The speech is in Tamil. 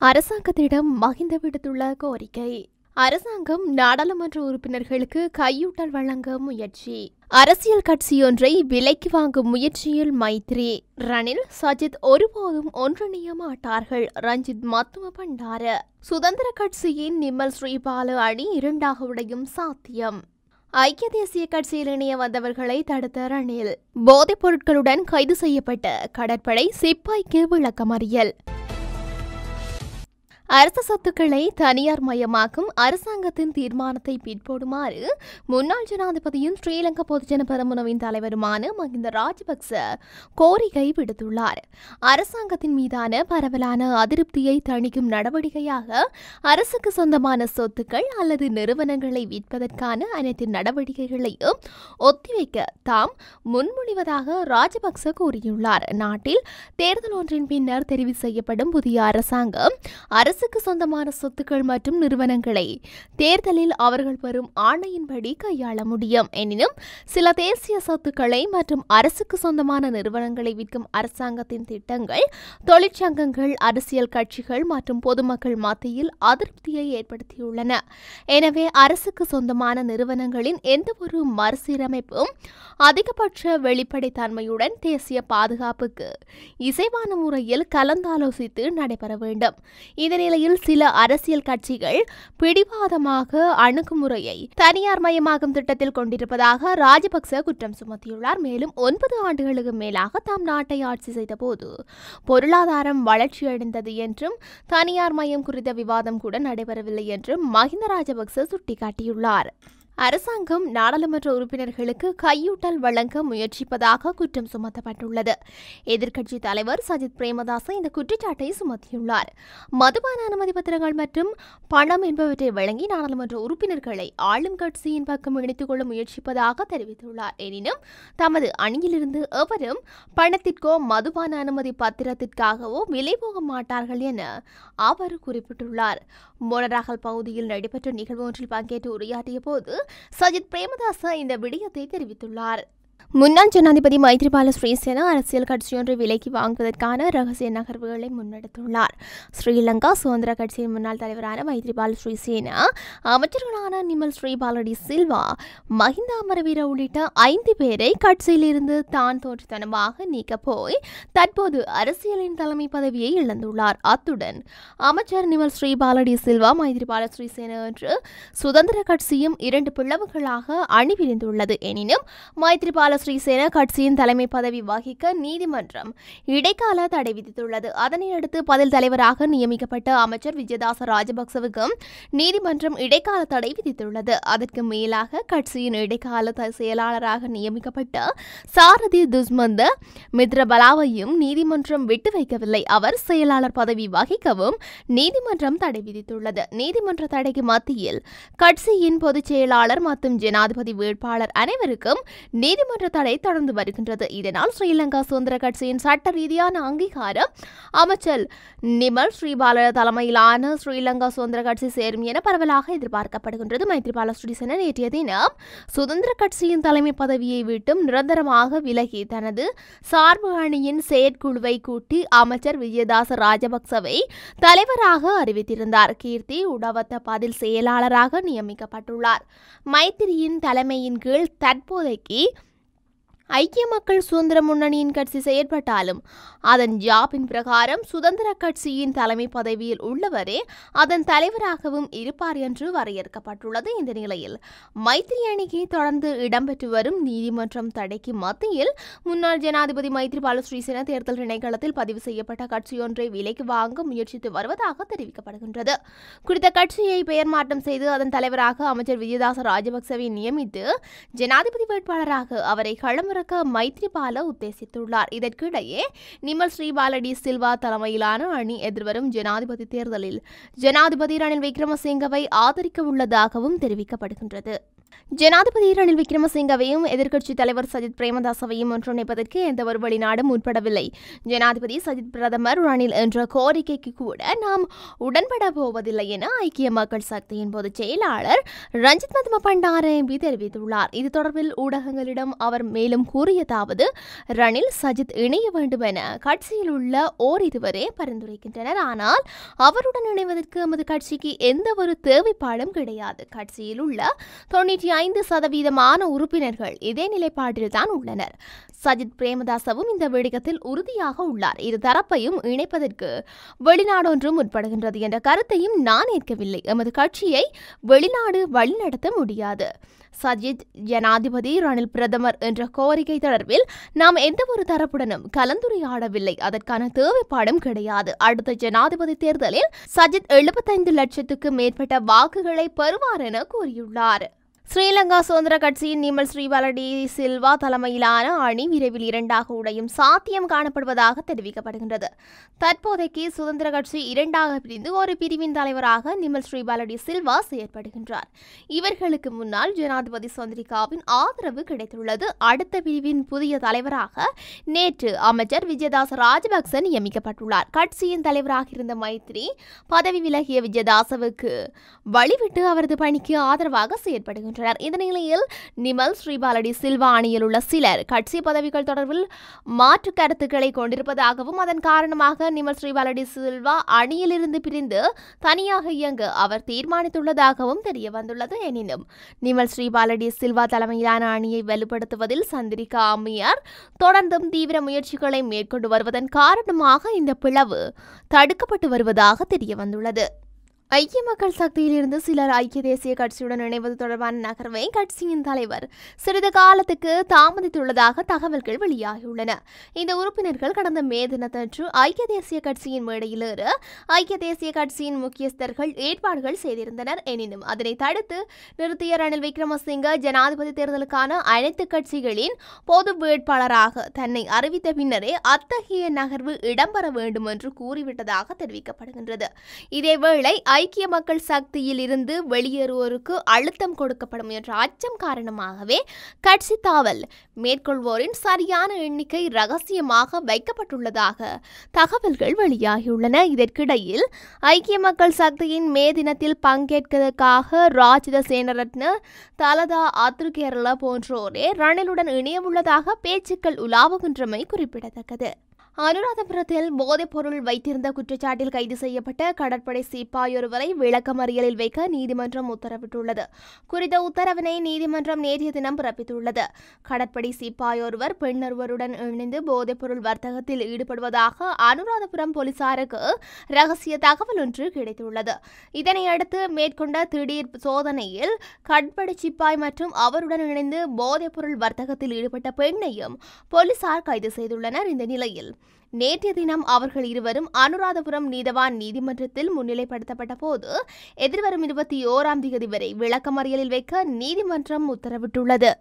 அரசாங்கத்திடம் மஹிந்த விடுத்துள்ள கோரிக்கை. அரசாங்கம் நாடாளுமன்ற உறுப்பினர்களுக்கு கையூட்டல் வழங்க முயற்சி. அரசியல் கட்சியொன்றை விலைக்கு வாங்கும் முயற்சியில் மைத்ரி. ரணில் சஜித் ஒருபோதும் ஒன்றிணைய மாட்டார்கள். ரஞ்சித் மத்தும பண்டார. சுதந்திர கட்சியின் நிமல் ஸ்ரீபால அணி இரண்டாக உடையும் சாத்தியம். ஐக்கிய தேசிய கட்சியில் இணைய வந்தவர்களை தடுத்த ரணில். போதைப் பொருட்களுடன் கைது செய்யப்பட்ட கடற்படை சிப்பாய்க்கு விளக்கமறியல். அரசு சொத்துக்களை தனியார் மயமாக்கும் அரசாங்கத்தின் தீர்மானத்தை பிற்போடுமாறு முன்னாள் ஜனாதிபதியும் ஸ்ரீலங்கா பொதுஜன பெரமுனவின் தலைவருமான மஹிந்த ராஜபக்ச கோரிக்கை விடுத்துள்ளார். அரசாங்கத்தின் மீதான பரவலான அதிருப்தியை தணிக்கும் நடவடிக்கையாக அரசுக்கு சொந்தமான சொத்துக்கள் அல்லது நிறுவனங்களை விற்பதற்கான அனைத்து நடவடிக்கைகளையும் ஒத்திவைக்க தாம் முன்மொழிவதாக ராஜபக்ச கூறியுள்ளார். நாட்டில் தேர்தல் ஒன்றின் பின்னர் தெரிவு செய்யப்படும் புதிய அரசாங்கம் அரசுக்கு சொந்தமான சொத்துக்கள் மற்றும் நிறுவனங்களை தேர்தலில் அவர்கள் பெறும் ஆணையின்படி கையாள முடியும். எனினும் சில தேசிய சொத்துக்களை மற்றும் அரசுக்கு சொந்தமான நிறுவனங்களை விற்கும் அரசாங்கத்தின் திட்டங்கள் தொழிற்சங்கங்கள், அரசியல் கட்சிகள் மற்றும் பொதுமக்கள் மத்தியில் அதிருப்தியை ஏற்படுத்தியுள்ளன. எனவே அரசுக்கு சொந்தமான நிறுவனங்களின் எந்தவொரு மறுசீரமைப்பும் அதிகபட்ச வெளிப்படைத்தன்மையுடன் தேசிய பாதுகாப்புக்கு இசைவான முறையில் கலந்தாலோசித்து நடைபெற வேண்டும். இதனில் சில அரசியல் கட்சிகள் பிடிவாதமாக அணுகுமுறையை தனியார் மயமாகும் திட்டத்தில் கொண்டிருப்பதாக ராஜபக்ச குற்றம் சுமத்தியுள்ளார். மேலும் 9 ஆண்டுகளுக்கு மேலாக தாம் நாட்டை ஆட்சி செய்த போது பொருளாதாரம் வளர்ச்சியடைந்தது என்றும் தனியார் மயம் குறித்த விவாதம் கூட நடைபெறவில்லை என்றும் மஹிந்த ராஜபக்ச சுட்டிக்காட்டியுள்ளார். அரசாங்கம் நாடாளுமன்ற உறுப்பினர்களுக்கு கையூட்டல் வழங்க முயற்சிப்பதாக குற்றம் சுமத்தப்பட்டுள்ளது. எதிர்க்கட்சித் தலைவர் சஜித் பிரேமதாச இந்த குற்றச்சாட்டை சுமத்தியுள்ளார். மதுபான அனுமதி பத்திரங்கள் மற்றும் பணம் என்பவற்றை வழங்கி நாடாளுமன்ற உறுப்பினர்களை ஆளும் கட்சியின் பக்கம் இணைத்துக் கொள்ள முயற்சிப்பதாக தெரிவித்துள்ளார். எனினும் தமது அணியிலிருந்து எவரும் பணத்திற்கோ மதுபான அனுமதி பத்திரத்திற்காகவோ விலை போக மாட்டார்கள் என அவர் குறிப்பிட்டுள்ளார். மொனராகல் பகுதியில் நடைபெற்ற நிகழ்வு ஒன்றில் பங்கேற்று உரையாற்றிய போது சஜித் பிரேமதாச இந்த விடயத்தை தெரிவித்துள்ளார். முன்னாள் ஜனாதிபதி மைத்ரிபால ஸ்ரீசேன அரசியல் கட்சியொன்றை விலைக்கு வாங்குவதற்கான ரகசிய நகர்வுகளை முன்னெடுத்துள்ளார். ஸ்ரீலங்கா சுதந்திர கட்சியின் முன்னாள் தலைவரான மைத்ரிபால ஸ்ரீசேன, அமைச்சர்களான நிமல் ஸ்ரீபால டி சில்வா, மஹிந்த அமரவீர உள்ளிட்ட 5 பேரை கட்சியிலிருந்து தான் தோன்றித்தனமாக நீக்கப் போய் தற்போது அரசியலின் தலைமை பதவியை இழந்துள்ளார். அத்துடன் அமைச்சர் நிமல் ஸ்ரீபால டி சில்வா, மைத்ரிபால ஸ்ரீசேன என்று சுதந்திர கட்சியும் 2 பிளவுகளாக அணிபிரிந்துள்ளது. எனினும் மைத்ரிபால ஸ்ரீசேன கட்சியின் தலைமை பதவி வகிக்க நீதிமன்றம் இடைக்கால தடை விதித்துள்ளது. அதனையடுத்து பதில் தலைவராக நியமிக்கப்பட்ட அமைச்சர் விஜயதாச ராஜபக்சவுக்கும் நீதிமன்றம் இடைக்கால தடை விதித்துள்ளது. அதற்கு மேலாக கட்சியின் இடைக்கால செயலாளராக நியமிக்கப்பட்ட சாரதி துஸ்மந்த மித்ரபலாவையும் நீதிமன்றம் விட்டு வைக்கவில்லை. அவர் செயலாளர் பதவி வகிக்கவும் நீதிமன்றம் தடை விதித்துள்ளது. நீதிமன்ற தடைக்கு மத்தியில் கட்சியின் பொதுச் செயலாளர் மற்றும் ஜனாதிபதி வேட்பாளர் அனைவருக்கும் நீதிமன்ற தடை தொடர்ந்து வருகின்றது. இதனால் ஸ்ரீலங்கா சுதந்திர கட்சியின் சட்ட ரீதியான அங்கீகாரம் அமைச்சர் நிமல் ஸ்ரீபால தலைமையிலான ஸ்ரீலங்கா சுதந்திர கட்சி சேரும் என பரவலாக எதிர்பார்க்கப்படுகின்றது. மைத்ரிபால ஸ்ரீசேன நேற்றைய தினம் சுதந்திர கட்சியின் தலைமை பதவியை விட்டும் நிரந்தரமாக விலகி தனது சார்பு அணியின் செயற்குழுவை கூட்டி அமைச்சர் விஜயதாச ராஜபக்சவை தலைவராக அறிவித்திருந்தார். கீர்த்தி உடவத்த பதில் செயலாளராக நியமிக்கப்பட்டுள்ளார். மைத்திரியின் தலைமையின் கீழ் தற்போதைக்கு ஐக்கிய மக்கள் சுதந்திர முன்னணியின் கட்சி செயற்பட்டாலும் அதன் ஜாபின் பிரகாரம் சுதந்திர கட்சியின் தலைமை பதவியில் உள்ளவரே அதன் தலைவராகவும் இருப்பார் என்று வரையறுக்கப்பட்டுள்ளது. இந்த நிலையில் மைத்திரி அணிக்கு தொடர்ந்து இடம்பெற்று வரும் நீதிமன்றம் தடைக்கு மத்தியில் முன்னாள் ஜனாதிபதி மைத்ரிபால ஸ்ரீசேன தேர்தல் திணைக்களத்தில் பதிவு செய்யப்பட்ட கட்சியொன்றை விலைக்கு வாங்க முயற்சித்து வருவதாக தெரிவிக்கப்படுகின்றது. குறித்த கட்சியை பெயர் மாற்றம் செய்து அதன் தலைவராக அமைச்சர் விஜயதாச ராஜபக்சவை நியமித்து ஜனாதிபதி வேட்பாளராக அவரை களமிறக்க மைத்ரிபால உத்தேசித்துள்ளார். இதற்கிடையே நிமல் ஸ்ரீபால டி சில்வா தலைமையிலான அணி எதிர்வரும் ஜனாதிபதி தேர்தலில் ஜனாதிபதி ரணில் விக்ரமசிங்கவை ஆதரிக்க உள்ளதாகவும் தெரிவிக்கப்படுகின்றது. ஜனாதிபதி ரணில் விக்ரமசிங்கவையும் எதிர்க்கட்சித் தலைவர் சஜித் பிரேமதாசவையும் ஒன்றிணைப்பதற்கு எந்தவொரு வெளிநாடும் முற்படவில்லை. ஜனாதிபதி சஜித் பிரதமர் ரணில் என்ற கோரிக்கைக்கு கூட நாம் உடன்பட போவதில்லை என ஐக்கிய மக்கள் சக்தியின் பொதுச் செயலாளர் ரஞ்சித் மதும பண்டார எம்பி தெரிவித்துள்ளார். இது தொடர்பில் ஊடகங்களிடம் அவர் மேலும் கூறியதாவது, ரணில் சஜித் இணைய வேண்டும் என கட்சியில் உள்ள இதுவரை பரிந்துரைக்கின்றனர். ஆனால் அவருடன் இணைவதற்கு எமது கட்சிக்கு எந்தவொரு தேவைப்பாடும் கிடையாது. கட்சியில் உள்ள 95% உறுப்பினர்கள் இதே நிலைப்பாட்டில் தான் உள்ளனர். சஜித் பிரேமதாசவும் இந்த விடயத்தில் உறுதியாக உள்ளார். இரு தரப்பையும் இணைப்பதற்கு வெளிநாடொன்று முற்படுகின்றது என்ற கருத்தையும் நான் ஏற்கவில்லை. எமது கட்சியை வெளிநாடு வழிநடத்த முடியாது. சஜித் ஜனாதிபதி, ரணில் பிரதமர் என்ற கோரிக்கை தொடர்பில் நாம் எந்தவொரு தரப்புடனும் கலந்துரையாடவில்லை. அதற்கான தேவைப்பாடும் கிடையாது. அடுத்த ஜனாதிபதி தேர்தலில் சஜித் 75 லட்சத்துக்கு மேற்பட்ட வாக்குகளை பெறுவார் என கூறியுள்ளார். ஸ்ரீலங்கா சுதந்திர கட்சியின் நிமல் ஸ்ரீபால டி சில்வா தலைமையிலான அணி விரைவில் இரண்டாக உடையும் சாத்தியம் காணப்படுவதாக தெரிவிக்கப்படுகின்றது. தற்போதைக்கு சுதந்திர கட்சி இரண்டாக பிரிந்து ஒரு பிரிவின் தலைவராக நிமல் ஸ்ரீபால டி சில்வா செயற்படுகின்றார். இவர்களுக்கு முன்னால் ஜனாதிபதி சந்திரிகாவின் ஆதரவு கிடைத்துள்ளது. அடுத்த பிரிவின் புதிய தலைவராக நேற்று அமைச்சர் விஜயதாச ராஜபக்ச நியமிக்கப்பட்டுள்ளார். கட்சியின் தலைவராக இருந்த மைத்ரி பதவி விலகிய விஜயதாசவுக்கு வழிவிட்டு அவரது பணிக்கு ஆதரவாக செயற்படுகின்றனர். இந்த நிலையில் நிமல் ஸ்ரீபால டி சில்வா அணியில் உள்ள சிலர் கட்சி பதவிகள் தொடர்பில் மாற்று கருத்துக்களை கொண்டிருப்பதாகவும் அதன் காரணமாக நிமல் ஸ்ரீபால டி சில்வா அணியிலிருந்து பிரிந்து தனியாக இயங்க அவர் தீர்மானித்துள்ளதாகவும் தெரிய வந்துள்ளது. எனினும் நிமல் ஸ்ரீபால டி சில்வா தலைமையிலான அணியை வலுப்படுத்துவதில் சந்திரிகா அம்மையார் தொடர்ந்தும் தீவிர முயற்சிகளை மேற்கொண்டு வருவதன் காரணமாக இந்த பிளவு தடுக்கப்பட்டு வருவதாக தெரிய வந்துள்ளது. ஐக்கிய மக்கள் சக்தியிலிருந்து சிலர் ஐக்கிய தேசிய கட்சியுடன் இணைவது தொடர்பான நகர்வை கட்சியின் தலைவர் சிறிது காலத்துக்கு தாமதித்துள்ளதாக தகவல்கள் வெளியாகியுள்ளன. இந்த உறுப்பினர்கள் கடந்த மே தினத்தன்று ஐக்கிய தேசிய கட்சியின் மேடையில் ஏற ஐக்கிய தேசிய கட்சியின் முக்கியஸ்தர்கள் ஏற்பாடுகள் செய்திருந்தனர். எனினும் அதனை தடுத்து நிறுத்திய ரணில் விக்ரமசிங்க ஜனாதிபதி தேர்தலுக்கான அனைத்து கட்சிகளின் பொது வேட்பாளராக தன்னை அறிவித்த பின்னரே அத்தகைய நகர்வு இடம்பெற வேண்டும் என்று கூறிவிட்டதாக தெரிவிக்கப்படுகின்றது. இதேவேளை ஐக்கிய மக்கள் சக்தியில் இருந்து வெளியேறுவோருக்கு அழுத்தம் கொடுக்கப்படும் என்ற அச்சம் காரணமாகவே கட்சி தாவல் மேற்கொள்வோரின் சரியான எண்ணிக்கை ரகசியமாக வைக்கப்பட்டுள்ளதாக தகவல்கள் வெளியாகியுள்ளன. இதற்கிடையில் ஐக்கிய மக்கள் சக்தியின் மே தினத்தில் பங்கேற்பதற்காக ராஜித சேனரத்ன, தலதா அத்ருகேரள போன்றோரே ரணிலுடன் இணையவுள்ளதாக பேச்சுக்கள் உலாவுகின்றமை குறிப்பிடத்தக்கது. அனுராதபுரத்தில் போதைப் பொருள் வைத்திருந்த குற்றச்சாட்டில் கைது செய்யப்பட்ட கடற்படை சிப்பாய் ஒருவரை விளக்கமறியலில் வைக்க நீதிமன்றம் உத்தரவிட்டுள்ளது. குறித்த உத்தரவினை நீதிமன்றம் நேற்றைய தினம் பிறப்பித்துள்ளது. கடற்படை சிப்பாய் ஒருவர் பெண் ஒருவருடன் இணைந்து போதைப் பொருள் வர்த்தகத்தில் ஈடுபடுவதாக அனுராதபுரம் போலீசாருக்கு ரகசிய தகவல் ஒன்று கிடைத்துள்ளது. இதனையடுத்து மேற்கொண்ட திடீர் சோதனையில் கடற்படை சிப்பாய் மற்றும் அவருடன் இணைந்து போதைப் பொருள் வர்த்தகத்தில் ஈடுபட்ட பெண்ணையும் போலீசார் கைது செய்துள்ளனர். இந்த நிலையில் நேற்றைய தினம் அவர்கள் இருவரும் அனுராதபுரம் நீதவான் நீதிமன்றத்தில் முன்னிலைப்படுத்தப்பட்ட போது எதிர்வரும் 21ஆம் தேதி வரை விளக்கமறியலில் வைக்க நீதிமன்றம் உத்தரவிட்டுள்ளது.